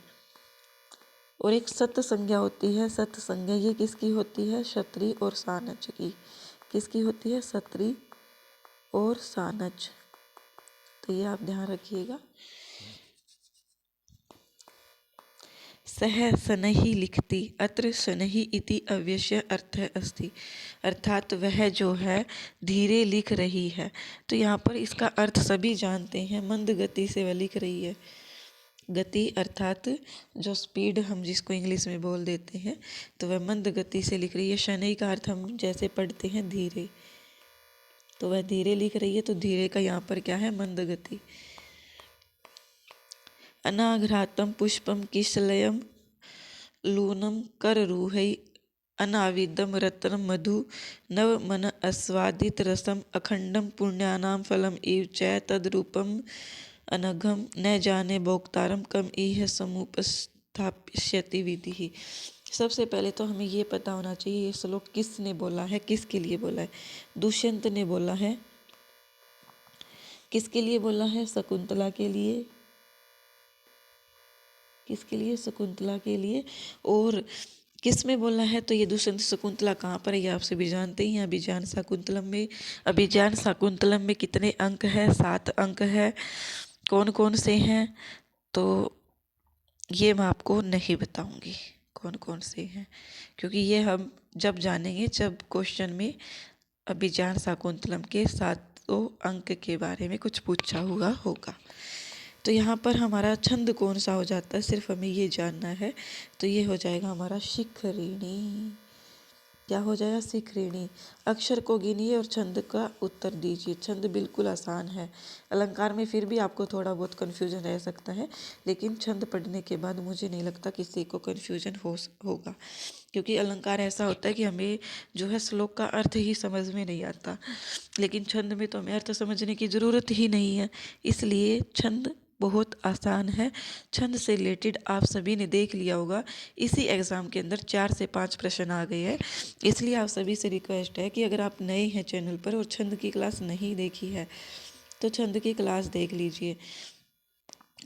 S1: और एक सत्य संज्ञा होती है। सत्य संज्ञा ये किसकी होती है? क्षत्रि और सानच की। किसकी होती है? क्षत्रि और सानच। तो ये आप ध्यान रखिएगा। सह शनैः लिखति, अत्र शनैः इति अव्यस्य अर्थः अस्ति। अर्थात वह जो है धीरे लिख रही है। तो यहाँ पर इसका अर्थ सभी जानते हैं, मंद गति से वह लिख रही है। गति अर्थात जो स्पीड हम जिसको इंग्लिश में बोल देते हैं, तो वह मंद गति से लिख रही है। शनैः का अर्थ हम जैसे पढ़ते हैं धीरे, तो वह धीरे लिख रही है। तो धीरे का यहाँ पर क्या है? मंद गति। अनाघ्रातम पुष्पम किशलयम लूनम कररूहै अनाविदम रत्नम मधु नव मन अस्वादित रसम अखंडम पुण्यानाम फलम इव च तद्रूपम अनघम न जाने भोक्तारम कम इह समुपस्थाप्यति विधि। सबसे पहले तो हमें ये पता होना चाहिए ये श्लोक किसने बोला है, किसके लिए बोला है? दुष्यंत ने बोला है। किसके लिए बोला है? शकुंतला के लिए। किसके लिए? शकुंतला के लिए। और किस में बोला है? तो ये दुष्यंत शकुंतला कहाँ पर है ये आप सभी जानते ही हैं, अभिज्ञान शाकुंतलम में। अभिज्ञान शाकुंतलम में कितने अंक है? 7 अंक है। कौन कौन से हैं? तो ये मैं आपको नहीं बताऊंगी कौन कौन से हैं, क्योंकि ये हम जब जानेंगे जब क्वेश्चन में अभिज्ञान शाकुंतलम के 7 अंक के बारे में कुछ पूछा हुआ होगा। तो यहाँ पर हमारा छंद कौन सा हो जाता है, सिर्फ हमें ये जानना है। तो ये हो जाएगा हमारा शिखरिणी। क्या हो जाएगा? शिखरिणी। अक्षर को गिनिए और छंद का उत्तर दीजिए। छंद बिल्कुल आसान है। अलंकार में फिर भी आपको थोड़ा बहुत कन्फ्यूजन रह सकता है, लेकिन छंद पढ़ने के बाद मुझे नहीं लगता किसी को कन्फ्यूजन होगा, क्योंकि अलंकार ऐसा होता है कि हमें जो है श्लोक का अर्थ ही समझ में नहीं आता, लेकिन छंद में तो हमें अर्थ समझने की ज़रूरत ही नहीं है। इसलिए छंद बहुत आसान है। छंद से रिलेटेड आप सभी ने देख लिया होगा, इसी एग्ज़ाम के अंदर 4 से 5 प्रश्न आ गए हैं। इसलिए आप सभी से रिक्वेस्ट है कि अगर आप नए हैं चैनल पर और छंद की क्लास नहीं देखी है तो छंद की क्लास देख लीजिए।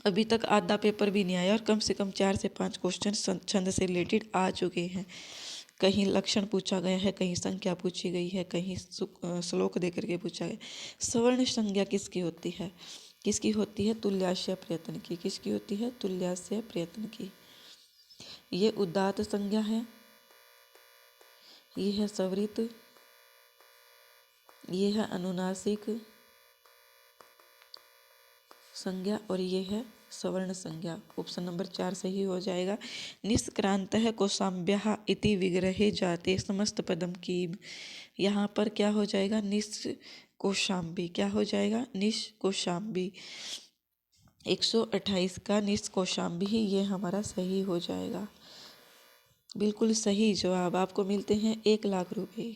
S1: अभी तक आधा पेपर भी नहीं आया और कम से कम 4 से 5 क्वेश्चन छंद से रिलेटेड आ चुके हैं। कहीं लक्षण पूछा गया है, कहीं संख्या पूछी गई है, कहीं श्लोक दे करके पूछा गया। सवर्ण संज्ञा किसकी होती है? किसकी होती है? तुल्याश्य प्रयत्न की। किसकी होती है? तुल्याश्य प्रयत्न की। ये उदात्त संज्ञा है, ये है सवरित, ये है अनुनासिक संज्ञा और ये है सवर्ण संज्ञा। ऑप्शन नंबर 4 सही हो जाएगा। निष्क्रांतः कौशाम्ब्यः इति विग्रहे जाते समस्त पदम कीम। यहाँ पर क्या हो जाएगा? निष्कौशाम्बी। क्या हो जाएगा? निष्कौशाम्बी। 128 का निष्कौशाम्बी ही ये हमारा सही हो जाएगा। बिल्कुल सही जवाब। आपको मिलते हैं 1 लाख रुपए।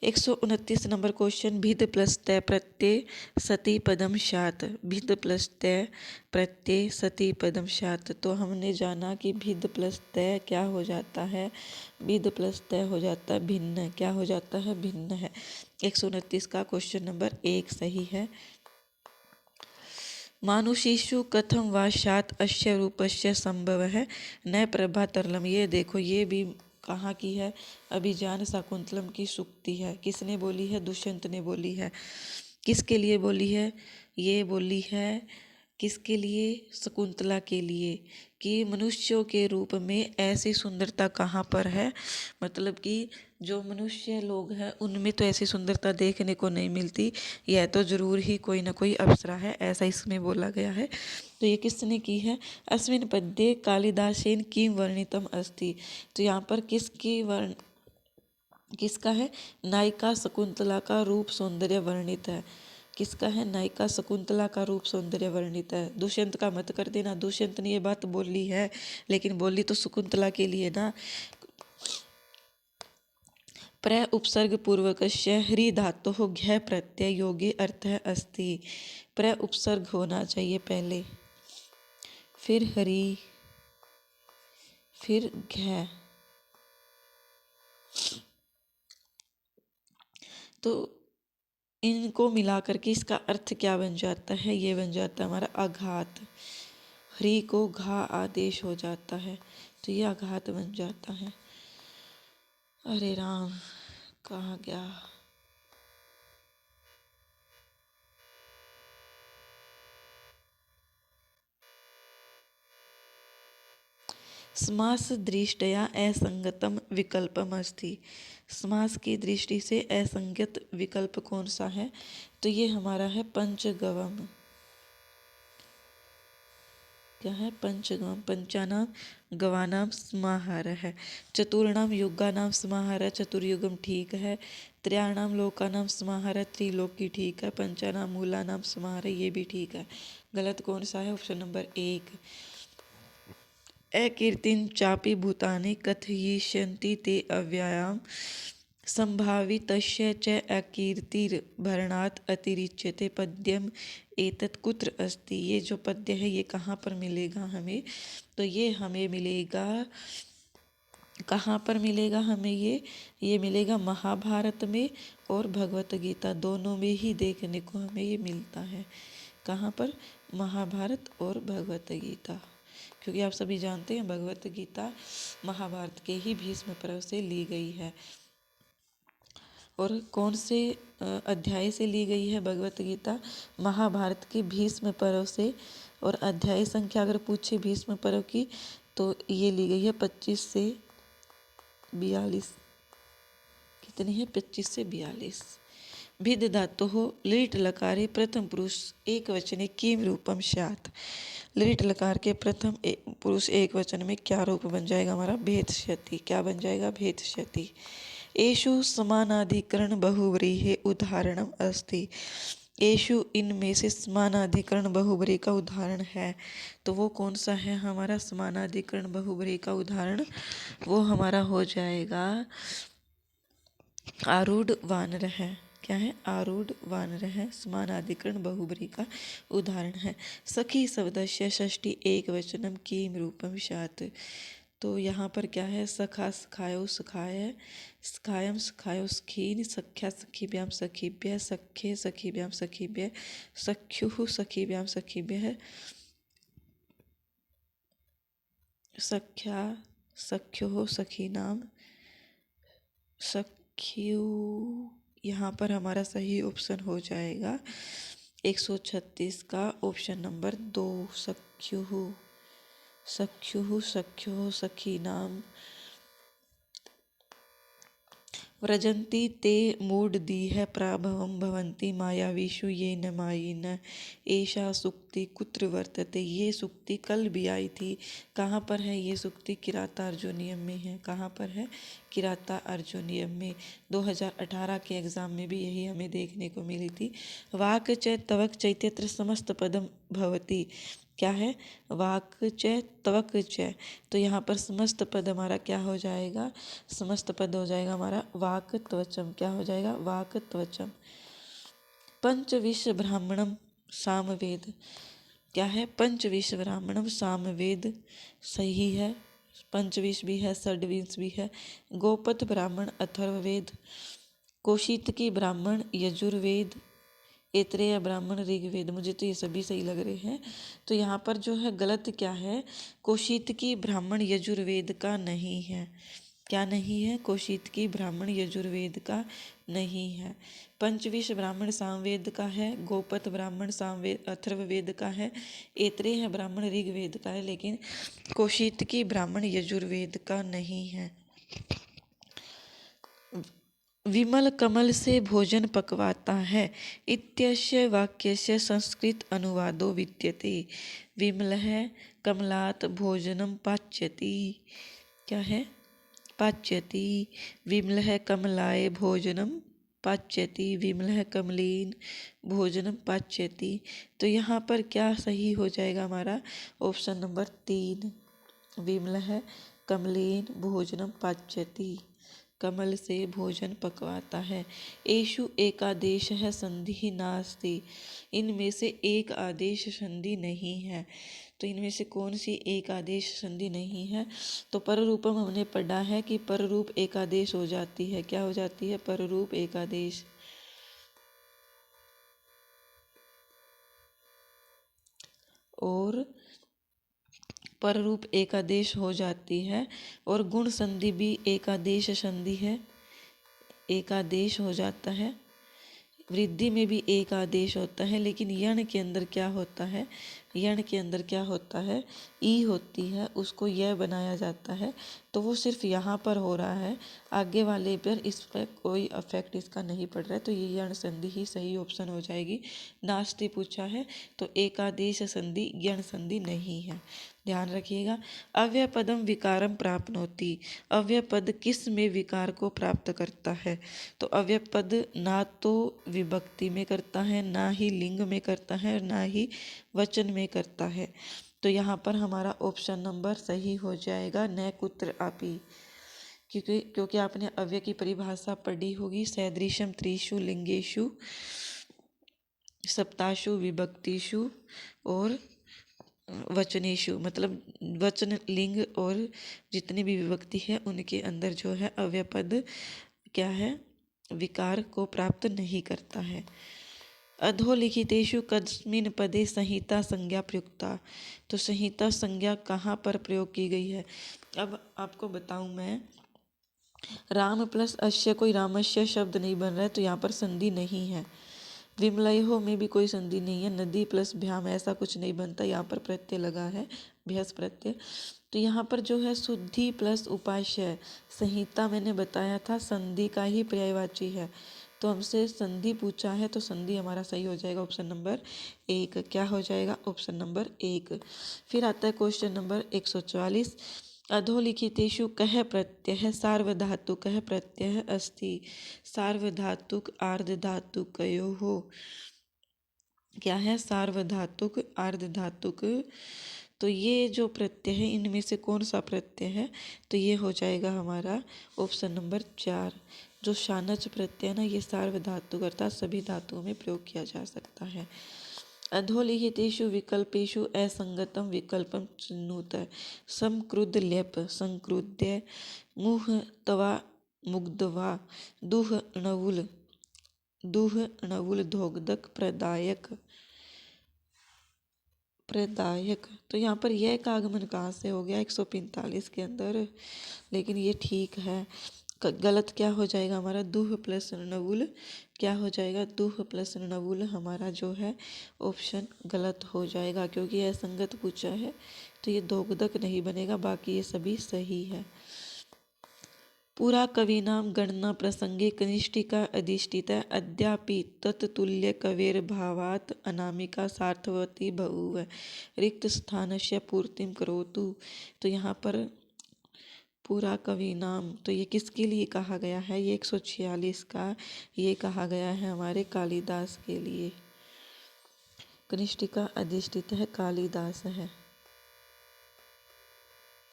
S1: 129 नंबर क्वेश्चन, भिद प्लस तय प्रत्यय सती पदम शात। भिद प्लस तय प्रत्यय सती पदम शात। तो हमने जाना कि भिद प्लस तय क्या हो जाता है? भिद प्लस तय हो जाता है भिन्न। क्या हो जाता है? भिन्न है। 129 का क्वेश्चन नंबर 1 सही है। मानुषीषु कथम वा शात अस्य रूपस्य संभव है न प्रभा तरलम। ये देखो, ये भी कहाँ की है? अभिज्ञान शाकुंतलम की सूक्ति है। किसने बोली है? दुष्यंत ने बोली है। किसके लिए बोली है? ये बोली है किसके लिए? शकुंतला के लिए, कि मनुष्यों के रूप में ऐसी सुंदरता कहाँ पर है। मतलब कि जो मनुष्य लोग हैं उनमें तो ऐसी सुंदरता देखने को नहीं मिलती, यह तो जरूर ही कोई ना कोई अप्सरा है, ऐसा इसमें बोला गया है। तो ये किसने की है? अस्मिन् पद्ये कालिदासेन किम वर्णितम अस्ति। तो यहाँ पर किसका है? नायिका शकुंतला का रूप सौंदर्य वर्णित है। किसका है? नायिका शकुंतला का रूप सौंदर्य वर्णित है। दुष्यंत का मत कर देना, दुष्यंत ने ये बात बोली है लेकिन बोली तो शकुंतला के लिए ना। प्र उपसर्ग पूर्वकस्य ह्री धातोः घ्य प्रत्यय योगे अर्थः अस्ति। प्र उपसर्ग होना चाहिए पहले, फिर हरि, फिर घ्य। तो इनको मिला करके इसका अर्थ क्या बन जाता है? ये बन जाता है हमारा आघात। ह्री को घा आदेश हो जाता है तो ये आघात बन जाता है। अरे राम, कहाँ गया? समास दृष्टया असंगतम विकल्पम अस्ति। समास की दृष्टि से असंगत विकल्प कौन सा है? तो ये हमारा है पंचगवम। क्या है? पंचगम। पंचानाम गवानाम समाहारः है। चतुर्णाम युगानाम समाहारः, चतुर्युगम ठीक है। त्रयाणाम लोकानाम समाहारः, त्रिलोकी ठीक है। पंचानाम मूलानाम समाहारः, ये भी ठीक है। गलत कौन सा है? Option number 1। अकीर्तिं चापि भूतानि कथयिष्यन्ति ते अव्ययाम संभावितस्य च अकीर्तिर्भरणात् अतिरिच्यते पद्यम एतत् कुत्र अस्ति। ये जो पद्य है ये कहाँ पर मिलेगा हमें? तो ये हमें मिलेगा, कहाँ पर मिलेगा हमें? ये मिलेगा महाभारत में और भगवत गीता, दोनों में ही देखने को हमें ये मिलता है। कहाँ पर? महाभारत और भगवत गीता। क्योंकि आप सभी जानते हैं भगवत गीता महाभारत के ही भीष्म पर्व से ली गई है। और कौन से अध्याय से ली गई है भगवत गीता? महाभारत के भीष्म पर्व से। और अध्याय संख्या अगर पूछे भीष्म पर्व की तो ये ली गई है 25 से 42। कितनी है? 25 से 42। भिद धातुः लिट लकारे प्रथम पुरुष एक वचने किम रूपम स्यात्। लिट लकार के प्रथम पुरुष एक वचन में क्या रूप बन जाएगा हमारा? भेदस्यति। क्या बन जाएगा? भेदस्यति। एषु समानाधिकरण बहुव्रीहि उदाहरणम अस्ति। एषु इनमें से समानाधिकरण बहुव्रीहि का उदाहरण है। तो वो कौन सा है हमारा समानाधिकरण बहुव्रीहि का उदाहरण? वो हमारा हो जाएगा आरूढ़ वानर है। क्या है, आरूढ़ वानर है, समानाधिकरण बहुब्री का उदाहरण है। सखी शब्दस्य षष्ठी एक वचनम किम रूपम स्यात्। तो यहाँ पर क्या है, सखा सखायो सखाय, सखायम सखायो सखीन, सख्या सखीभ्याम सखीभ्यः, सख्ये सखीभ्याम सखीभ्यः, सख्युः सखीभ्याम सखीभ्यः, सख्या सख्युः सखीनाम सख्यु। यहाँ पर हमारा सही ऑप्शन हो जाएगा 136 का ऑप्शन नंबर 2, सख्युः। सख्युः सख्युः सखीनाम व्रजन्ति ते मूढ़दीः प्राभवं भवन्ति मायावीषु ये न मायिन। एषा सुक्ति कुत्र वर्तते। ये सुक्ति कल भी आई थी। कहाँ पर है ये सुक्ति? किराता अर्जुनियम में है। कहाँ पर है? किराता अर्जुनियम में। 2018 के एग्ज़ाम में भी यही हमें देखने को मिली थी। वाक् च तवक चैत्यत्र समस्त पदम भवति। क्या है? वाक च त्वक च। तो यहाँ पर समस्त पद हमारा क्या हो जाएगा? समस्त पद हो जाएगा हमारा वाक त्वचम। क्या हो जाएगा? वाक त्वचम। पंचविश ब्राह्मणम सामवेद। क्या है? पंचविश ब्राह्मणम सामवेद सही है। पंचविश भी है, षड्विश भी है। गोपथ ब्राह्मण अथर्ववेद, कौशितकी ब्राह्मण यजुर्वेद, ऐत्रेय ब्राह्मण ऋग्वेद। मुझे तो ये सभी सही लग रहे हैं। तो यहाँ पर जो है गलत क्या है? कौशितकी ब्राह्मण यजुर्वेद का नहीं है। क्या नहीं है? कौशितकी ब्राह्मण यजुर्वेद का नहीं है। पंचविश ब्राह्मण सामवेद का है, गोपथ ब्राह्मण सामवेद अथर्ववेद का है, ऐत्रेय ब्राह्मण ऋग्वेद का है, लेकिन कौशितकी ब्राह्मण यजुर्वेद का नहीं है। विमल कमल से भोजन पकवाता है इत्यस्य वाक्यस्य संस्कृत अनुवादो विद्यते। विमलः कमलात् भोजनम पाच्यति। क्या है? पाच्यति। विमलः कमलाय भोजनम पाच्यति, विमलः कमलेन भोजनम पाच्यति। तो यहाँ पर क्या सही हो जाएगा हमारा? Option number 3, विमलः कमलेन भोजनम पाच्यति। कमल से भोजन पकवाता है। एषु एकादेश है संधि नास्ति। इनमें से एक आदेश संधि नहीं है। तो इनमें से कौन सी एक आदेश संधि नहीं है? तो पररूपम हमने पढ़ा है कि पररूप एकादेश हो जाती है। क्या हो जाती है? पररूप एकादेश। और पररूप एकादेश हो जाती है। और गुण संधि भी एकादेश संधि है, एकादेश हो जाता है। वृद्धि में भी एक आदेश होता है, लेकिन यण के अंदर क्या होता है? यण के अंदर क्या होता है? ई होती है, उसको यह बनाया जाता है। तो वो सिर्फ यहाँ पर हो रहा है, आगे वाले पर इस पर कोई अफेक्ट इसका नहीं पड़ रहा है। तो ये यण संधि ही सही ऑप्शन हो जाएगी। नास्ति पूछा है तो एकादेश संधि यण संधि नहीं है, ध्यान रखिएगा। अव्यय पदम विकारम प्राप्नोति। अव्यय पद किस में विकार को प्राप्त करता है? तो अव्यय पद ना तो विभक्ति में करता है, ना ही लिंग में करता है, ना ही वचन में करता है। तो यहाँ पर हमारा ऑप्शन नंबर सही हो जाएगा, न कुत्र अपि। क्योंकि आपने अव्यय की परिभाषा पढ़ी होगी, सैदृशम त्रिषु लिंगेषु सप्ताशु विभक्तिषु और वचनेशु। मतलब वचन, लिंग और जितनी भी विभक्ति है उनके अंदर जो है अव्यय पद क्या है? विकार को प्राप्त नहीं करता है। अधोलिखितेषु कस्मिन् पदे संहिता संज्ञा प्रयुक्ता। तो संहिता संज्ञा कहाँ पर प्रयोग की गई है? अब आपको बताऊं मैं, राम प्लस अश्य कोई रामस्य शब्द नहीं बन रहा है, तो यहाँ पर संधि नहीं है। विमलयो में भी कोई संधि नहीं है। नदी प्लस भ्याम ऐसा कुछ नहीं बनता, यहाँ पर प्रत्यय लगा है, भ्यस प्रत्यय। तो यहाँ पर जो है शुद्धि प्लस उपास्य, संहिता मैंने बताया था संधि का ही पर्यायवाची है। तो हमसे संधि पूछा है तो संधि हमारा सही हो जाएगा ऑप्शन नंबर 1। क्या हो जाएगा? Option number 1। फिर आता है क्वेश्चन नंबर 144। अधोलिखितेषु कः प्रत्ययः सार्वधातुकः प्रत्ययः अस्ति। सार्वधातुक आर्धधातुकयोः। क्या है? सार्वधातुक आर्धधातुक तो ये जो प्रत्यय है इनमें से कौन सा प्रत्यय है, तो ये हो जाएगा हमारा ऑप्शन नंबर 4। जो शानच प्रत्यय ना ये सार्वधातुक अर्थात सभी धातुओं में प्रयोग किया जा सकता है। अधोलिखितेषु विकल्पेषु असंगतम विकल्पम चिन्नुत। समक्रुद्ध लेप संक्रुद्य मुह तवा मुग्धवा दुह णवुल धोगदक प्रदायक प्रदायक। तो यहाँ पर यह का आगमन कहाँ से हो गया 145 के अंदर, लेकिन ये ठीक है। गलत क्या हो जाएगा हमारा दुह प्लस णवुल, क्या हो जाएगा दुह प्लस णवुल हमारा जो है ऑप्शन गलत हो जाएगा, क्योंकि यह संगत पूछा है तो ये दोगदक नहीं बनेगा, बाकी ये सभी सही है। पूरा कवीनाम गणना प्रसंगे कनिष्ठिका अधिष्ठिता अद्यापि तत्तुल्य कवेर्भावात् अनामिका सार्थवती बहुव रिक्त स्थानस्य पूर्तिम करोतु। तो यहाँ पर पूरा कवीनाम तो ये किसके लिए कहा गया है, ये 146 का ये कहा गया है हमारे कालिदास के लिए। कनिष्ठिका अधिष्ठित है कालिदास है,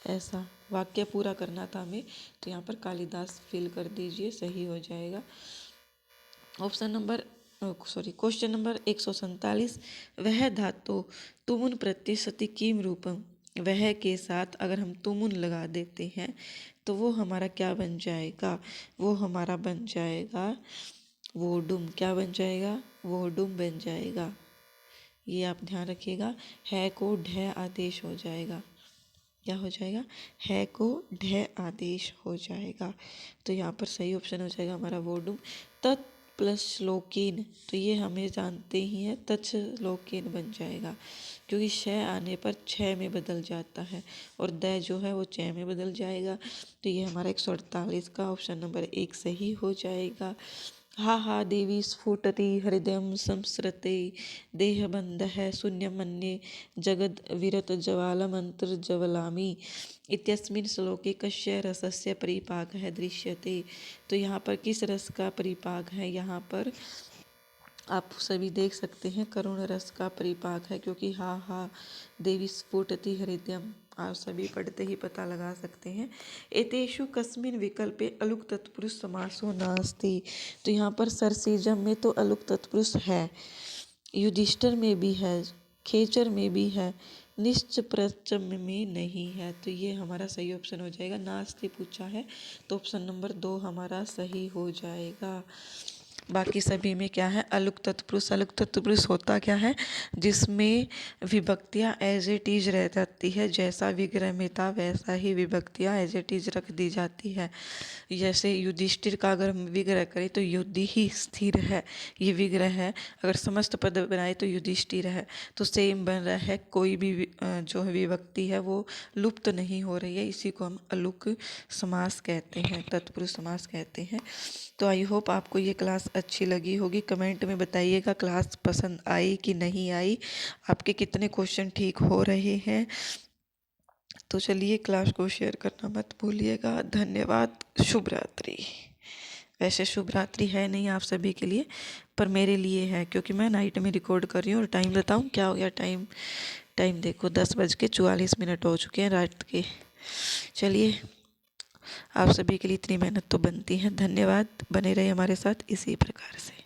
S1: ऐसा वाक्य पूरा करना था हमें, तो यहाँ पर कालिदास फिल कर दीजिए, सही हो जाएगा। Option number question number 147। वह धातु तुमुन प्रत्यय सति किम रूपम। वह के साथ अगर हम तुमुन लगा देते हैं तो वो हमारा क्या बन जाएगा, वो हमारा बन जाएगा वोडुम। क्या बन जाएगा, वोडुम बन जाएगा। ये आप ध्यान रखिएगा, है को ढ आदेश हो जाएगा। क्या हो जाएगा, है को ढ आदेश हो जाएगा। तो यहाँ पर सही ऑप्शन हो जाएगा हमारा वोडुम। तत् प्लस श्लोकीन, तो ये हमें जानते ही हैं, तच्छ श्लोकीन बन जाएगा, क्योंकि श आने पर छ में बदल जाता है और द जो है वो च में बदल जाएगा। तो ये हमारा 148 का ऑप्शन नंबर 1 सही हो जाएगा। हा हा देवी स्फुटति हृदयं संसृते देहबन्धः शून्यमन्ये जगद विरत ज्वालमन्तर्ज्वलामि इत्यस्मिन् श्लोके कस्य रसस्य परिपाकः दृश्यते। तो यहाँ पर किस रस का परिपाक है, यहाँ पर आप सभी देख सकते हैं करुण रस का परिपाक है, क्योंकि हा देवी स्फुटति हृदयम आप सभी पढ़ते ही पता लगा सकते हैं। एतेषु कस्मिन् विकल्पे अलुक तत्पुरुष समासो नास्ति। तो यहाँ पर सरसीजम में तो अलुक तत्पुरुष है, युधिष्ठिर में भी है, खेचर में भी है, निश्च प्रचम में नहीं है। तो ये हमारा सही ऑप्शन हो जाएगा। नास्ति पूछा है तो ऑप्शन नंबर 2 हमारा सही हो जाएगा। बाकी सभी में क्या है, अलुक तत्पुरुष। अलुक तत्पुरुष होता क्या है, जिसमें विभक्तियाँ एज इट इज रह जाती है, जैसा विग्रह में था वैसा ही विभक्तियाँ एज इट इज रख दी जाती है। जैसे युधिष्ठिर का अगर हम विग्रह करें तो युद्धि ही स्थिर है, ये विग्रह है। अगर समस्त पद बनाए तो युधिष्ठिर है, तो सेम बन रहा है, कोई भी जो विभक्ति है वो लुप्त नहीं हो रही है। इसी को हम अलुक समास कहते हैं, तत्पुरुष समास कहते हैं। तो आई होप आपको ये क्लास अच्छी लगी होगी। कमेंट में बताइएगा क्लास पसंद आई कि नहीं आई, आपके कितने क्वेश्चन ठीक हो रहे हैं। तो चलिए क्लास को शेयर करना मत भूलिएगा। धन्यवाद। शुभ रात्रि। वैसे शुभ रात्रि है नहीं आप सभी के लिए, पर मेरे लिए है, क्योंकि मैं नाइट में रिकॉर्ड कर रही हूँ। और टाइम बताऊँ क्या हो गया, टाइम देखो 10:44 हो चुके हैं रात के। चलिए आप सभी के लिए इतनी मेहनत तो बनती है। धन्यवाद, बने रहे हमारे साथ इसी प्रकार से।